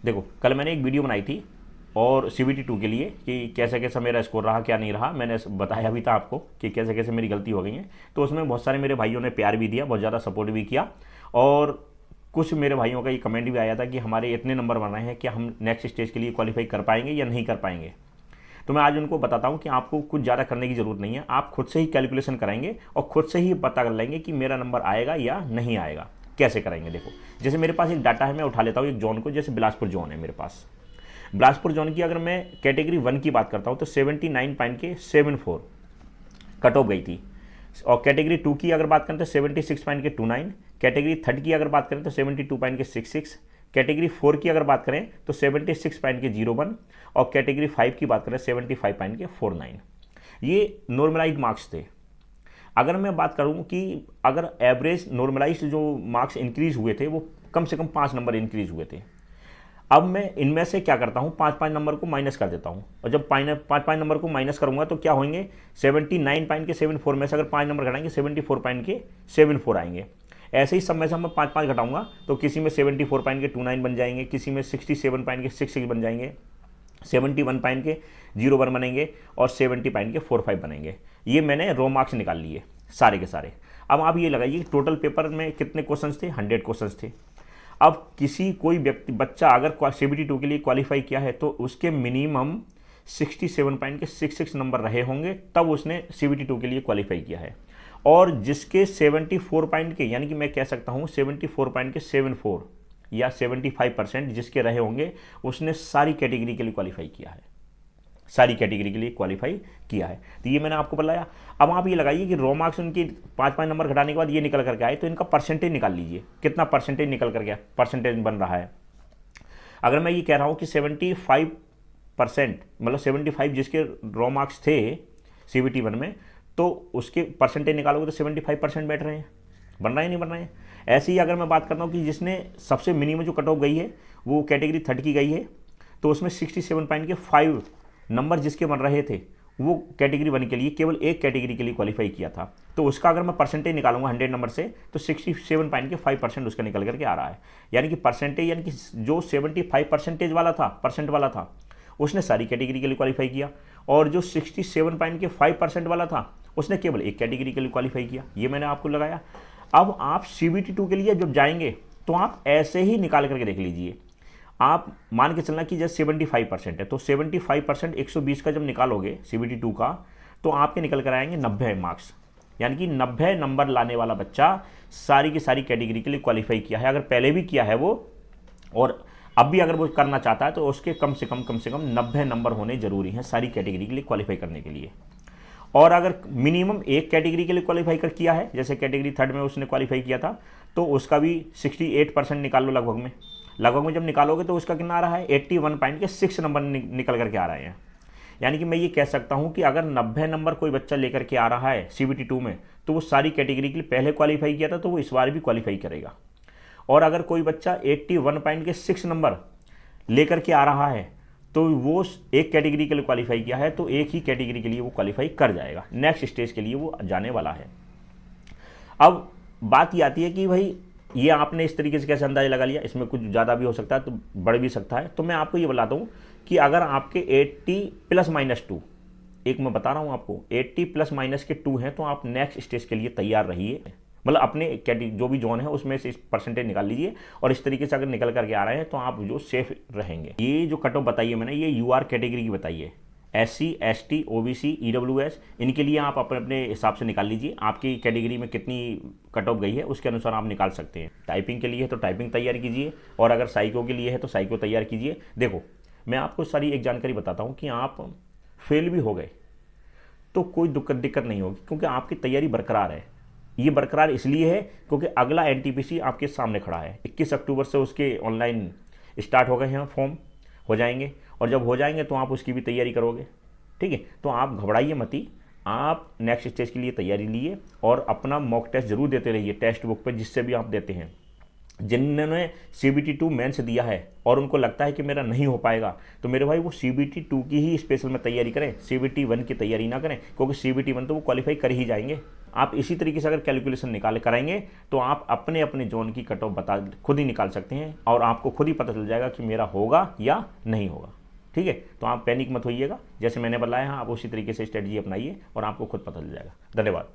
देखो कल मैंने एक वीडियो बनाई थी और CBT 2 के लिए कि कैसे कैसे मेरा स्कोर रहा, क्या नहीं रहा। मैंने बताया भी था आपको कि कैसे कैसे मेरी गलती हो गई है। तो उसमें बहुत सारे मेरे भाइयों ने प्यार भी दिया, बहुत ज़्यादा सपोर्ट भी किया, और कुछ मेरे भाइयों का ये कमेंट भी आया था कि हमारे इतने नंबर बन रहे हैं कि हम नेक्स्ट स्टेज के लिए क्वालिफाई कर पाएंगे या नहीं कर पाएंगे। तो मैं आज उनको बताता हूँ कि आपको कुछ ज़्यादा करने की ज़रूरत नहीं है, आप खुद से ही कैलकुलेशन कराएंगे और खुद से ही पता कर लेंगे कि मेरा नंबर आएगा या नहीं आएगा। कैसे करेंगे देखो, जैसे मेरे पास एक डाटा है, मैं उठा लेता हूँ एक जोन को, जैसे बिलासपुर जोन है मेरे पास। बिलासपुर जोन की अगर मैं कैटेगरी 1 की बात करता हूँ तो 79.74 कट ऑफ गई थी। और कैटेगरी 2 की अगर बात करें तो 76.29, कैटेगरी 3 की अगर बात करें तो 72.66, कैटेगरी 4 की अगर बात करें तो 76.01, और कैटेगरी 5 की बात करें 75.49। ये नॉर्मलाइज मार्क्स थे। अगर मैं बात करूं कि अगर एवरेज नॉर्मलाइज जो मार्क्स इंक्रीज हुए थे वो कम से कम 5 नंबर इंक्रीज हुए थे। अब मैं इनमें से क्या करता हूँ, 5-5 नंबर को माइनस कर देता हूँ, और जब 5-5 नंबर को माइनस करूँगा तो क्या होंगे, 79.74 में से अगर 5 नंबर घटाएंगे 74.74 आएंगे। ऐसे ही सब में से हम 5-5 घटाऊंगा तो किसी में 74.29 बन जाएंगे, किसी में 67.66 बन जाएंगे, 71.01 बनेंगे, और 70.45 बनेंगे। ये मैंने रो मार्क्स निकाल लिए सारे के सारे। अब आप ये लगाइए टोटल पेपर में कितने क्वेश्चंस थे, 100 क्वेश्चंस थे। अब किसी कोई व्यक्ति बच्चा अगर CBT 2 के लिए क्वालिफाई किया है तो उसके मिनिमम 67.66 नंबर रहे होंगे, तब उसने CBT 2 के लिए क्वालिफाई किया है। और जिसके 74 पॉइंट के, यानी कि मैं कह सकता हूँ 74.74 या 75% जिसके रहे होंगे, उसने सारी कैटेगरी के लिए क्वालिफाई किया है, सारी कैटेगरी के लिए क्वालिफाई किया है। तो ये मैंने आपको बताया। अब आप ये लगाइए कि रो मार्क्स उनकी 5-5 नंबर घटाने के बाद ये निकल करके आए, तो इनका परसेंटेज निकाल लीजिए, कितना परसेंटेज निकल कर गया, परसेंटेज बन रहा है। अगर मैं ये कह रहा हूँ कि 75%, मतलब 75 जिसके रो मार्क्स थे CBT 1 में, तो उसके परसेंटेज निकालोगे तो 75% बैठ रहे हैं, बन रहे हैं नहीं बन रहे हैं। ऐसे ही अगर मैं बात करता हूँ कि जिसने सबसे मिनिमम जो कट ऑफ गई है वो कैटेगरी 3 की गई है, तो उसमें 67.5 नंबर जिसके बन रहे थे वो कैटेगरी 1 के लिए केवल एक कैटेगरी के लिए क्वालिफाई किया था, तो उसका अगर मैं परसेंटेज निकालूंगा 100 नंबर से तो 67.5% उसका निकल करके आ रहा है। यानी कि परसेंटेज, यानी कि जो 75% वाला था, परसेंट वाला था, उसने सारी कैटेगरी के लिए क्वालिफाई किया, और जो 67.5% वाला था उसने केवल एक कैटेगरी के लिए क्वालिफाई किया। ये मैंने आपको लगाया। अब आप CBT 2 के लिए जब जाएंगे तो आप ऐसे ही निकाल करके देख लीजिए। आप मान के चलना कि जैसे 75% है, तो 75% 120 का जब निकालोगे CBT 2 का, तो आपके निकल कर आएंगे 90 मार्क्स। यानी कि 90 नंबर लाने वाला बच्चा सारी की सारी कैटेगरी के लिए क्वालिफाई किया है। अगर पहले भी किया है वो, और अब भी अगर वो करना चाहता है, तो उसके कम से कम 90 नंबर होने जरूरी हैं सारी कैटेगरी के लिए क्वालिफाई करने के लिए। और अगर मिनिमम एक कैटेगरी के लिए क्वालिफाई कर किया है, जैसे कैटेगरी 3 में उसने क्वालिफाई किया था, तो उसका भी 68% निकाल लो लगभग में जब निकालोगे तो उसका कितना आ रहा है, 81.6 नंबर निकल करके आ रहे हैं। यानी कि मैं ये कह सकता हूँ कि अगर 90 नंबर कोई बच्चा लेकर के आ रहा है CBT 2 में, तो वो सारी कैटेगरी के लिए पहले क्वालिफाई किया था, तो वो इस बार भी क्वालिफाई करेगा। और अगर कोई बच्चा 81.6 नंबर लेकर के आ रहा है, तो वो एक कैटेगरी के लिए क्वालिफाई किया है, तो एक ही कैटेगरी के लिए वो क्वालिफाई कर जाएगा, नेक्स्ट स्टेज के लिए वो जाने वाला है। अब बात ये आती है कि भाई ये आपने इस तरीके से कैसे अंदाजा लगा लिया, इसमें कुछ ज़्यादा भी हो सकता है, तो बढ़ भी सकता है। तो मैं आपको ये बताता हूँ कि अगर आपके 80 ± 2, एक मैं बता रहा हूँ आपको 80 ± के 2 हैं, तो आप नेक्स्ट स्टेज के लिए तैयार रहिए। मतलब अपने जो भी जोन है उसमें से इस परसेंटेज निकाल लीजिए, और इस तरीके से अगर निकल करके आ रहे हैं तो आप जो सेफ रहेंगे। ये जो कट ऑफ बताइए मैंने, ये UR कैटेगरी की बताइए, SC ST OBC EWS, इनके लिए आप अपने अपने हिसाब से निकाल लीजिए आपकी कैटेगरी में कितनी कट ऑफ गई है, उसके अनुसार आप निकाल सकते हैं। टाइपिंग के लिए है तो टाइपिंग तैयार कीजिए, और अगर साइको के लिए है तो साइको तैयार कीजिए। देखो मैं आपको सारी एक जानकारी बताता हूँ कि आप फेल भी हो गए तो कोई दिक्कत नहीं होगी, क्योंकि आपकी तैयारी बरकरार है। ये बरकरार इसलिए है क्योंकि अगला NTPC आपके सामने खड़ा है। 21 अक्टूबर से उसके ऑनलाइन स्टार्ट हो गए हैं, फॉर्म हो जाएंगे, और जब हो जाएंगे तो आप उसकी भी तैयारी करोगे। ठीक है, तो आप घबराइए मत ही, आप नेक्स्ट स्टेज के लिए तैयारी लिए, और अपना मॉक टेस्ट जरूर देते रहिए टेक्स्ट बुक पर जिससे भी आप देते हैं। जिन्होंने CBT 2 मेंस दिया है और उनको लगता है कि मेरा नहीं हो पाएगा, तो मेरे भाई वो CBT 2 की ही स्पेशल में तैयारी करें, CBT 1 की तैयारी ना करें, क्योंकि CBT 1 तो वो क्वालिफाई कर ही जाएंगे। आप इसी तरीके से अगर कैलकुलेशन निकाल कराएंगे तो आप अपने अपने जोन की कट ऑफ बता खुद ही निकाल सकते हैं और आपको खुद ही पता चल जाएगा कि मेरा होगा या नहीं होगा। ठीक है, तो आप पैनिक मत होइएगा, जैसे मैंने बताया आप उसी तरीके से स्ट्रेटजी अपनाइए और आपको खुद पता चल जाएगा। धन्यवाद।